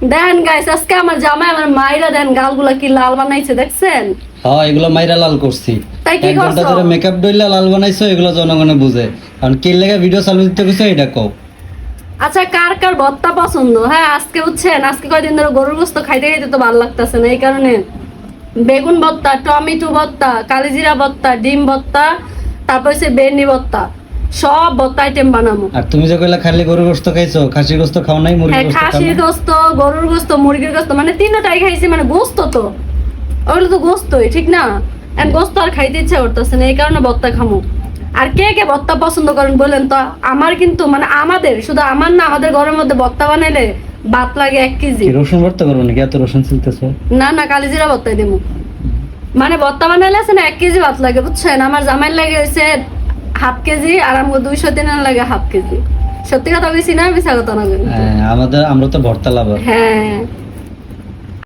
দেখেন গাইস, আজকে আমার জামাই আমার মাইরা দেন গালগুলা কি লাল বানাইছে দেখছেন? হ্যাঁ, এগুলো মাইরা লাল করছি। তাই কি 1 ঘন্টা করছো? ধরে মেকআপ ডইলা লাল বানাইছো, এগুলো জনগণে বুঝে। কারণ কি লাগা ভিডিও চালু দিতে কইছো এটা কও। আচ্ছা, কার কার ভর্তা পছন্দ? হ্যাঁ, আজকে বুঝছেন, আজকে কয়দিন ধরে গরুর গোস্ত খাইতে খাইতে তো ভালো লাগতেছে না, এই কারণে বেগুন ভর্তা, টমেটো ভর্তা, কালিজিরা ভর্তা, ডিম ভর্তা, তারপর হচ্ছে বেনি ভর্তা, সব ভর্তা আইটেম বানাবো। আর তুমি যে কইলা খালি গরুর গোশত খাইছো, খাসির গোশত খাও নাই, মুরগির হ্যাঁ, গোশত খাও খাসির নাই? গোস্ত, গরুর গোস্ত, মুরগির গোস্ত, মানে তিনটাই খাইছি, মানে গোস্ত তো ওগুলো তো গোস্তই, ঠিক না? এখন গোস্ত আর খাইতে ইচ্ছা করতেছে না, এই কারণে ভর্তা খামো। আর কে কে ভর্তা পছন্দ করেন বলেন তো? আমার কিন্তু মানে আমাদের, শুধু আমার না, আমাদের ঘরের মধ্যে ভর্তা বানাইলে ভাত লাগে 1 কেজি। কি রসুন ভর্তা করবো নাকি? এত রসুন ছিলতেছো? না না, কালিজিরা ভর্তাই দেবো। মানে ভর্তা বানাইলে আছে না 1 কেজি ভাত লাগে, বুঝছেন? আমার জামাইয়ের লাগে হয়েছে 1/2 কেজি, আর আমার 200 লাগে 1/2 কেজি। সত্যি কথা বলছি না, মিছা কথা না বলি। আমরা তো ভর্তা লাভার। হ্যাঁ।